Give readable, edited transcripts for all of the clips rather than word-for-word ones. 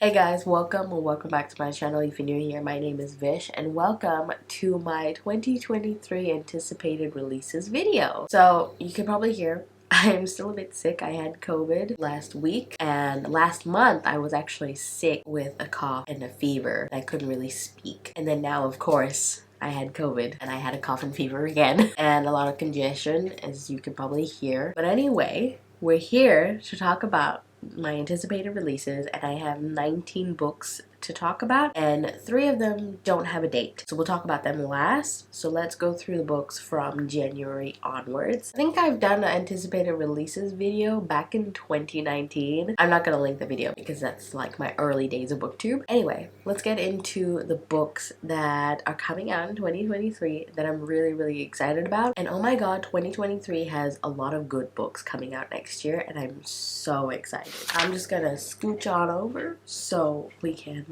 Hey guys, welcome or welcome back to my channel. If you're new here, my name is Vish and welcome to my 2023 anticipated releases video. So you can probably hear I am still a bit sick. I had COVID last week and last month I was actually sick with a cough and a fever. I couldn't really speak. And then now, of course, I had COVID and I had a cough and fever again and a lot of congestion, as you can probably hear. But anyway, we're here to talk about my anticipated releases, and I have 19 books to talk about, and 3 of them don't have a date, so we'll talk about them last. So let's go through the books from January onwards. I think I've done an anticipated releases video back in 2019. I'm not gonna link the video because that's like my early days of booktube. Anyway, let's get into the books that are coming out in 2023 that I'm really excited about. And oh my god, 2023 has a lot of good books coming out next year and I'm so excited. I'm just gonna scooch on over so we can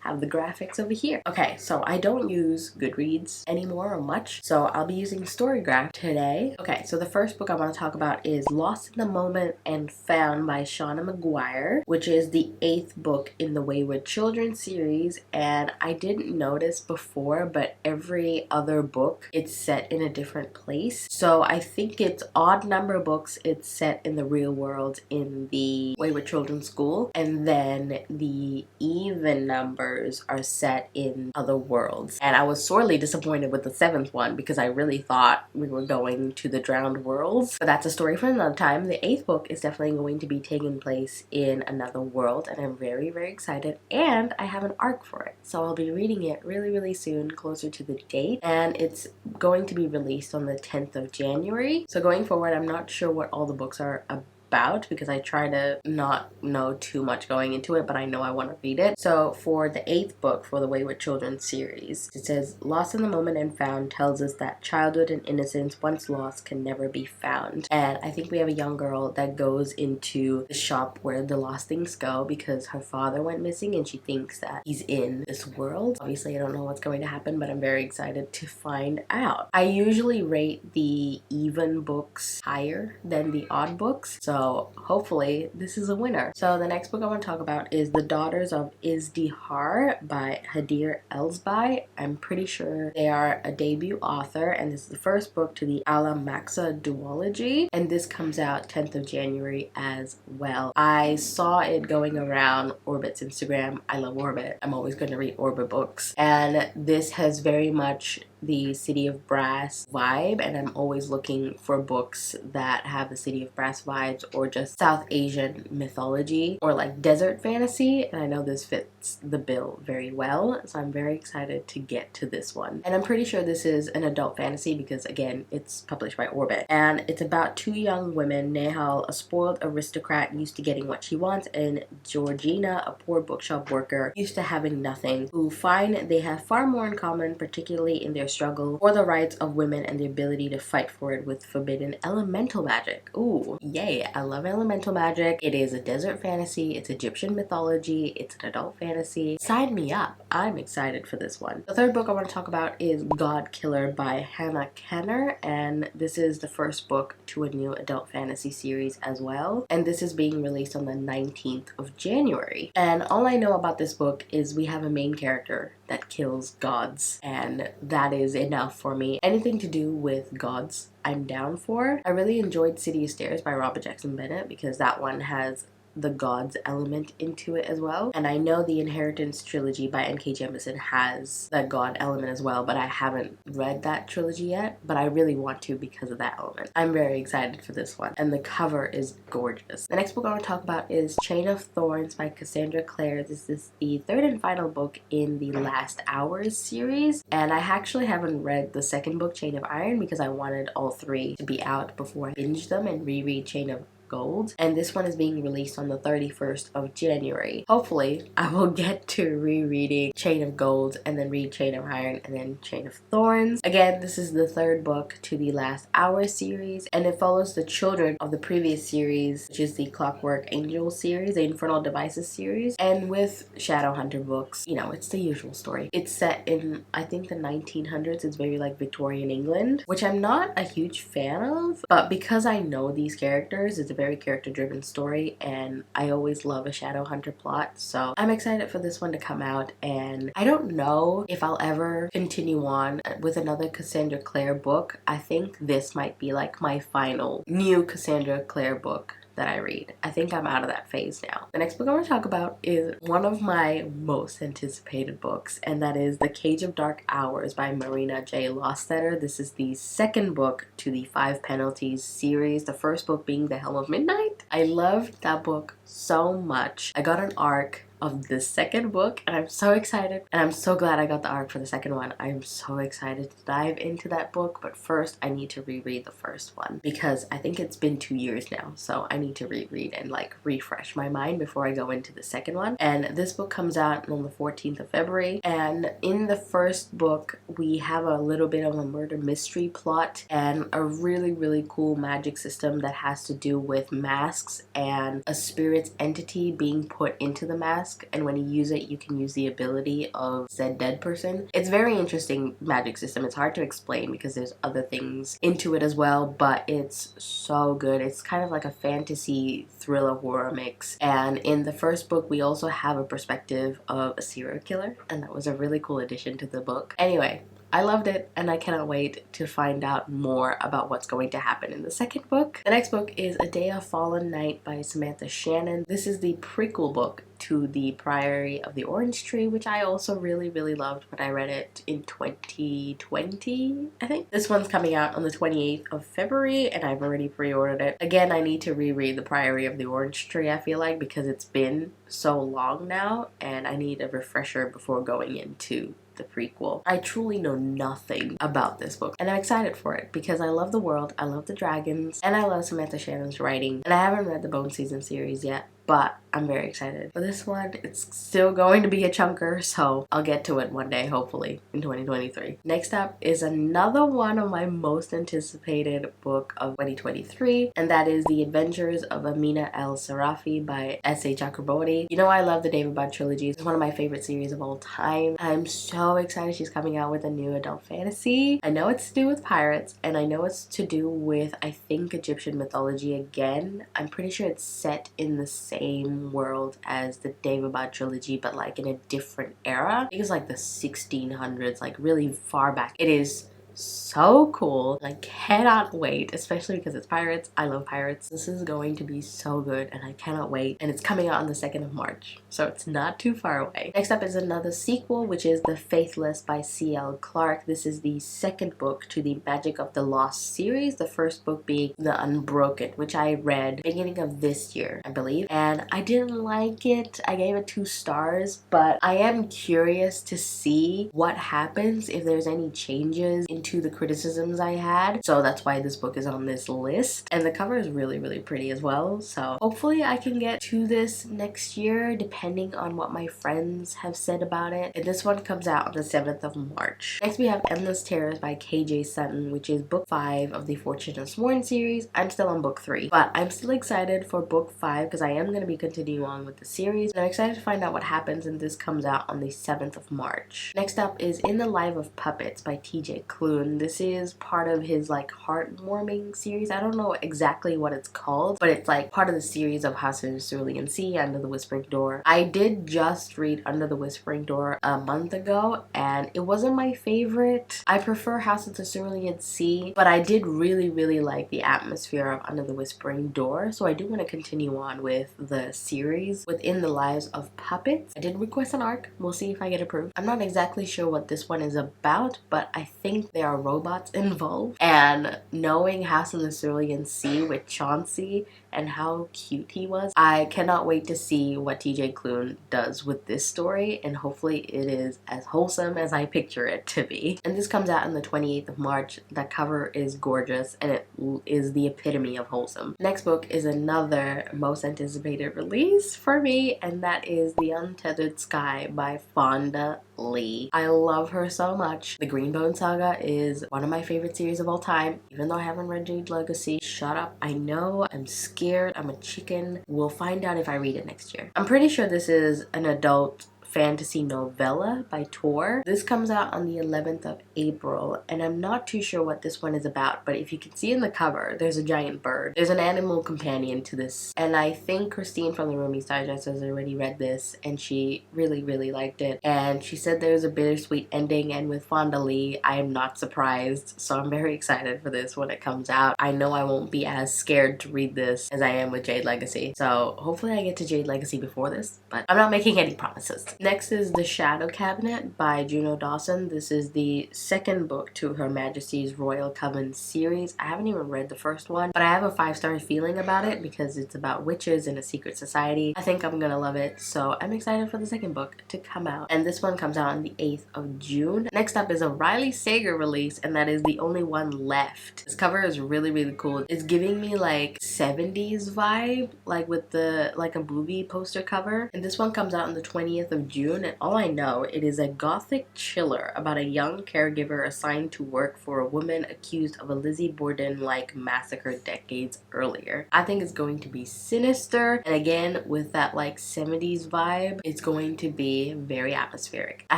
have the graphics over here. Okay, so I don't use Goodreads anymore or much, so I'll be using Storygraph today. Okay, so the first book I want to talk about is Lost in the Moment and Found by Shauna McGuire, which is the 8th book in the Wayward Children series. And I didn't notice before, but every other book it's set in a different place. So I think it's odd number books, it's set in the real world in the Wayward Children school, and then the even numbers are set in other worlds. And I was sorely disappointed with the 7th one because I really thought we were going to the drowned worlds, but that's a story for another time. The 8th book is definitely going to be taking place in another world, and I'm very excited, and I have an arc for it, so I'll be reading it really soon, closer to the date, and it's going to be released on the 10th of January. So going forward, I'm not sure what all the books are about because I try to not know too much going into it, but I know I want to read it. So for the 8th book for the Wayward Children series, it says, Lost in the Moment and Found tells us that childhood and innocence once lost can never be found. And I think we have a young girl that goes into the shop where the lost things go because her father went missing and she thinks that he's in this world. Obviously I don't know what's going to happen, but I'm very excited to find out. I usually rate the even books higher than the odd books, so hopefully this is a winner. So the next book I want to talk about is The Daughters of Izdihar by Hadir Elsbai. I'm pretty sure they are a debut author, and this is the first book to the Al-Maxa duology, and this comes out 10th of January as well. I saw it going around Orbit's Instagram. I love Orbit. I'm always going to read Orbit books, and this has very much the City of Brass vibe, and I'm always looking for books that have the City of Brass vibes or just South Asian mythology or like desert fantasy, and I know this fits the bill very well, so I'm very excited to get to this one. And I'm pretty sure this is an adult fantasy because again it's published by Orbit, and it's about 2 young women, Nehal, a spoiled aristocrat used to getting what she wants, and Georgina, a poor bookshop worker used to having nothing, who find they have far more in common, particularly in their struggle for the rights of women and the ability to fight for it with forbidden elemental magic. Ooh, yay, I love elemental magic. It is a desert fantasy, it's Egyptian mythology, it's an adult fantasy. Sign me up. I'm excited for this one. The 3rd book I want to talk about is God Killer by Hannah Kenner, and this is the first book to a new adult fantasy series as well, and this is being released on the 19th of January. And all I know about this book is we have a main character that kills gods, and that is enough for me. Anything to do with gods I'm down for. I really enjoyed City of Stairs by Robert Jackson Bennett because that one has the gods element into it as well, and I know the Inheritance trilogy by N.K. Jemisin has that god element as well, but I haven't read that trilogy yet, but I really want to because of that element. I'm very excited for this one, and the cover is gorgeous. The next book I want to talk about is Chain of Thorns by Cassandra Clare. This is the 3rd and final book in the Last Hours series, and I actually haven't read the 2nd book, Chain of Iron, because I wanted all 3 to be out before I binge them and reread Chain of Gold, and this one is being released on the 31st of January. Hopefully I will get to rereading Chain of Gold and then read Chain of Iron and then Chain of Thorns. Again, this is the 3rd book to the Last Hour series, and it follows the children of the previous series, which is the Clockwork Angel series, the Infernal Devices series, and with Shadowhunter books, you know, it's the usual story. It's set in, I think, the 1900s. It's very like Victorian England, which I'm not a huge fan of, but because I know these characters, it's very character-driven story, and I always love a Shadowhunter plot, so I'm excited for this one to come out. And I don't know if I'll ever continue on with another Cassandra Clare book. I think this might be like my final new Cassandra Clare book that I read. I think I'm out of that phase now. The next book I want to talk about is one of my most anticipated books, and that is The Cage of Dark Hours by Marina J. Lostetter. This is the second book to the 5 Penalties series, the first book being The Helm of Midnight. I loved that book so much. I got an arc of the second book and I'm so excited, and I'm so glad I got the arc for the second one. I'm so excited to dive into that book, but first I need to reread the first one because I think it's been 2 years now, so I need to reread and like refresh my mind before I go into the second one. And this book comes out on the 14th of February, and in the first book we have a little bit of a murder mystery plot and a really cool magic system that has to do with masks and a spirit's entity being put into the mask, and when you use it you can use the ability of said dead person. It's very interesting magic system. It's hard to explain because there's other things into it as well, but it's so good. It's kind of like a fantasy thriller horror mix, and in the first book we also have a perspective of a serial killer, and that was a really cool addition to the book. Anyway, I loved it, and I cannot wait to find out more about what's going to happen in the second book. The next book is A Day of Fallen Night by Samantha Shannon. This is the prequel book to The Priory of the Orange Tree, which I also really loved when I read it in 2020, I think. This one's coming out on the 28th of February, and I've already pre-ordered it. Again, I need to reread The Priory of the Orange Tree, I feel like, because it's been so long now, and I need a refresher before going into the prequel. I truly know nothing about this book, and I'm excited for it because I love the world, I love the dragons, and I love Samantha Shannon's writing. And I haven't read the Bone Season series yet, but I'm very excited for this one. It's still going to be a chunker, so I'll get to it one day, hopefully, in 2023. Next up is another one of my most anticipated book of 2023, and that is The Adventures of Amina El-Sarafi by S.A. Chakraborty. You know I love the David Budd trilogy. It's one of my favorite series of all time. I'm so excited she's coming out with a new adult fantasy. I know it's to do with pirates, and I know it's to do with, I think, Egyptian mythology again. I'm pretty sure it's set in the same world as the David Budd trilogy, but like in a different era. I think it's like the 1600s, like really far back. It is so cool. I cannot wait, especially because it's pirates. I love pirates. This is going to be so good, and I cannot wait. And it's coming out on the 2nd of March, so it's not too far away. Next up is another sequel, which is The Faithless by C.L. Clarke. This is the second book to the Magic of the Lost series, the first book being The Unbroken, which I read beginning of this year, I believe, and I didn't like it. I gave it 2 stars, but I am curious to see what happens if there's any changes into the criticisms I had, so that's why this book is on this list. And the cover is really pretty as well, so hopefully I can get to this next year depending on what my friends have said about it. And this one comes out on the 7th of March. Next we have Endless Terrors by KJ Sutton, which is book 5 of the Fortune of Sworn series. I'm still on book 3, but I'm still excited for book 5 because I am going to be continuing on with the series, and I'm excited to find out what happens, and this comes out on the 7th of March. Next up is In the Life of Puppets by TJ Klune. This is part of his like heartwarming series. I don't know exactly what it's called, but it's like part of the series of House of the Cerulean Sea, Under the Whispering Door. I did just read Under the Whispering Door a month ago, and it wasn't my favorite. I prefer House of the Cerulean Sea, but I did really like the atmosphere of Under the Whispering Door, so I do want to continue on with the series within the lives of puppets. I did request an arc. We'll see if I get approved. I'm not exactly sure what this one is about, but I think there are robots involved, and knowing House of the Cerulean Sea with Chauncey and how cute he was, I cannot wait to see what TJ Klune does with this story, and hopefully it is as wholesome as I picture it to be. And this comes out on the 28th of March. That cover is gorgeous, and it is the epitome of wholesome. Next book is another most anticipated release for me, and that is The Untethered Sky by Fonda Lee. I love her so much. The Greenbone Saga is one of my favorite series of all time. Even though I haven't read Jade Legacy, shut up. I know, I'm scared, I'm a chicken. We'll find out if I read it next year. I'm pretty sure this is an adult fantasy novella by Tor. This comes out on the 11th of April, and I'm not too sure what this one is about, but if you can see in the cover, there's a giant bird. There's an animal companion to this, and I think Christine from the Roomies Digest has already read this, and she really liked it, and she said there's a bittersweet ending, and with Fonda Lee, I am not surprised, so I'm very excited for this when it comes out. I know I won't be as scared to read this as I am with Jade Legacy, so hopefully I get to Jade Legacy before this, but I'm not making any promises. Next is The Shadow Cabinet by Juno Dawson. This is the second book to Her Majesty's Royal Coven series. I haven't even read the first one, but I have a 5-star feeling about it because it's about witches in a secret society. I think I'm gonna love it, so I'm excited for the second book to come out, and this one comes out on the 8th of June. Next up is a Riley Sager release, and that is The Only One Left. This cover is really cool. It's giving me like 70s vibe, like with the like a movie poster cover, and this one comes out on the 20th of June, and all I know, it is a gothic chiller about a young caregiver assigned to work for a woman accused of a Lizzie Borden-like massacre decades earlier. I think it's going to be sinister, and again with that like 70s vibe, it's going to be very atmospheric. I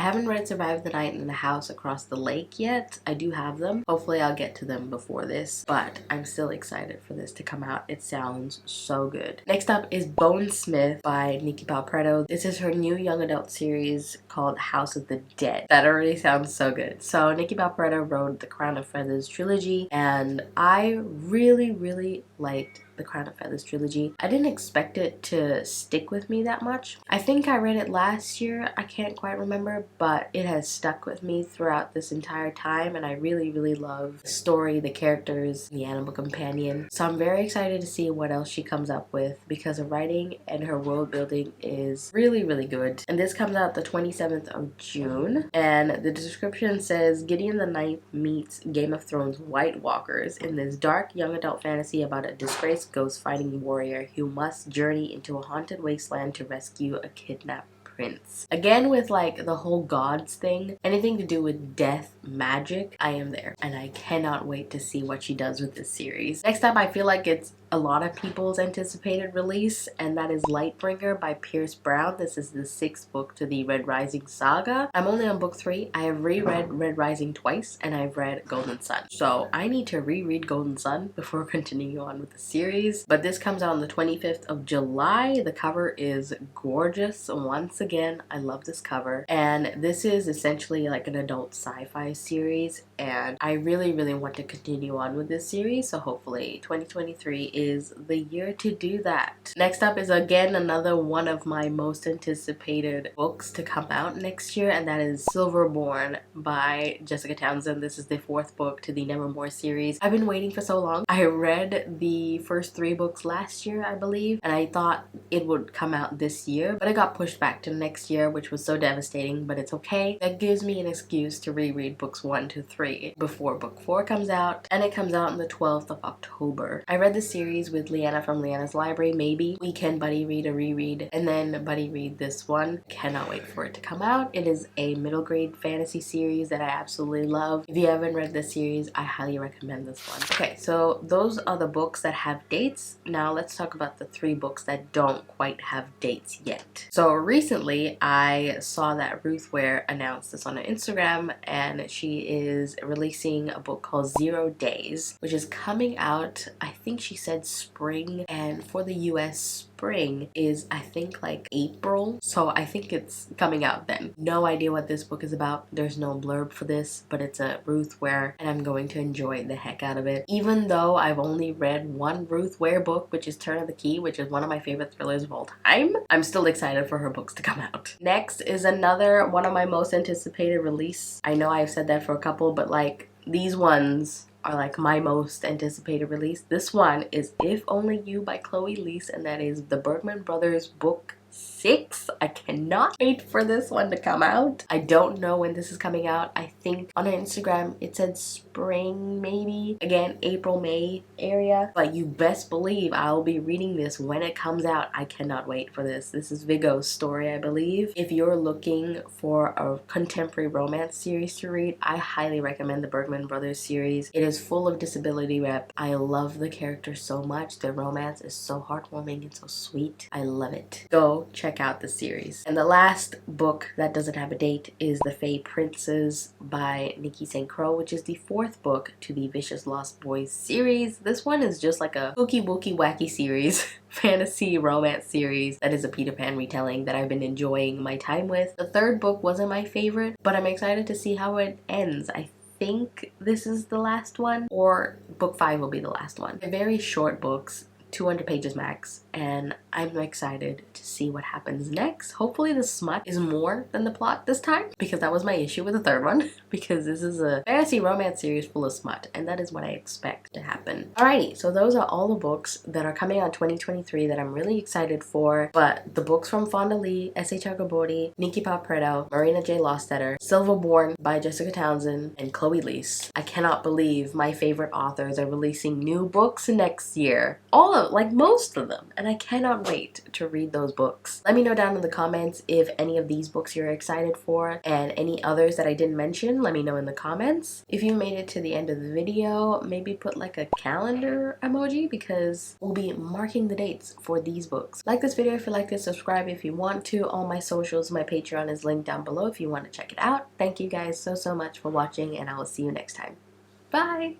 haven't read Survive the Night in the House Across the Lake yet. I do have them. Hopefully I'll get to them before this, but I'm still excited for this to come out. It sounds so good. Next up is Bonesmith by Nikki Palpretto. This is her new young adult series called House of the Dead. That already sounds so good. So Nikki Palpretto wrote the Crown of Feathers trilogy, and I really liked the Crown of Feathers trilogy. I didn't expect it to stick with me that much. I think I read it last year. I can't quite remember, but it has stuck with me throughout this entire time, and I really love the story, the characters, the animal companion. So I'm very excited to see what else she comes up with because her writing and her world building is really good. And this comes out the 27th of June, and the description says Gideon the Ninth meets Game of Thrones White Walkers in this dark young adult fantasy about a disgraced ghost-fighting warrior who must journey into a haunted wasteland to rescue a kidnapped prince. Again, with like the whole gods thing, anything to do with death, magic, I am there, and I cannot wait to see what she does with this series. Next up, I feel like it's a lot of people's anticipated release, and that is Lightbringer by Pierce Brown. This is the 6th book to the Red Rising saga. I'm only on book 3. I have reread Red Rising twice, and I've read Golden Sun. So I need to reread Golden Sun before continuing on with the series. But this comes out on the 25th of July. The cover is gorgeous. Once again, I love this cover. And this is essentially like an adult sci-fi series, and I really want to continue on with this series. So hopefully 2023 is the year to do that. Next up is again another one of my most anticipated books to come out next year, and that is Silverborn by Jessica Townsend. This is the 4th book to the Nevermore series. I've been waiting for so long. I read the first 3 books last year, I believe, and I thought it would come out this year, but it got pushed back to next year, which was so devastating, but it's okay. That gives me an excuse to reread books 1 to 3 before book 4 comes out, and it comes out on the 12th of October. I read the series with Leanna from Leanna's Library. Maybe we can buddy read a reread and then buddy read this one. Cannot wait for it to come out. It is a middle grade fantasy series that I absolutely love. If you haven't read this series, I highly recommend this one. Okay, so those are the books that have dates. Now let's talk about the 3 books that don't quite have dates yet. So recently I saw that Ruth Ware announced this on her Instagram, and she is releasing a book called 0 Days, which is coming out, I think she said spring, and for the US spring is I think like April, so I think it's coming out then. No idea what this book is about. There's no blurb for this, but it's a Ruth Ware, and I'm going to enjoy the heck out of it. Even though I've only read one Ruth Ware book, which is Turn of the Key, which is one of my favorite thrillers of all time, I'm still excited for her books to come out. Next is another one of my most anticipated release. I know I've said that for a couple, but like these ones are like my most anticipated release. This one is If Only You by Chloe Leese, and that is the Bergman Brothers book 6. I cannot wait for this one to come out. I don't know when this is coming out. I think on her Instagram it said spring, maybe. Again, April, May area. But you best believe I'll be reading this when it comes out. I cannot wait for this. This is Viggo's story, I believe. If you're looking for a contemporary romance series to read, I highly recommend the Bergman Brothers series. It is full of disability rep. I love the characters so much. The romance is so heartwarming and so sweet. I love it. Go go check out the series. And the last book that doesn't have a date is The Fae Princes by Nikki St. Croix, which is the 4th book to the Vicious Lost Boys series. This one is just like a spooky, wooky, wacky series. Fantasy romance series that is a Peter Pan retelling that I've been enjoying my time with. The 3rd book wasn't my favorite, but I'm excited to see how it ends. I think this is the last one, or book 5 will be the last one. They're very short books, 200 pages max, and I'm excited to see what happens next. Hopefully the smut is more than the plot this time, because that was my issue with the 3rd one, because this is a fantasy romance series full of smut, and that is what I expect to happen. Alrighty, so those are all the books that are coming out 2023 that I'm really excited for, but the books from Fonda Lee, S.H. Agabori, Nikki Papreto, Marina J. Lostetter, Silverborn by Jessica Townsend, and Chloe Leese. I cannot believe my favorite authors are releasing new books next year. Like most of them, and I cannot wait to read those books. Let me know down in the comments if any of these books you're excited for, and any others that I didn't mention, let me know in the comments. If you made it to the end of the video, maybe put like a calendar emoji, because we'll be marking the dates for these books. Like this video if you liked it, subscribe if you want to. All my socials, my Patreon is linked down below if you want to check it out. Thank you guys so much for watching, and I will see you next time. Bye!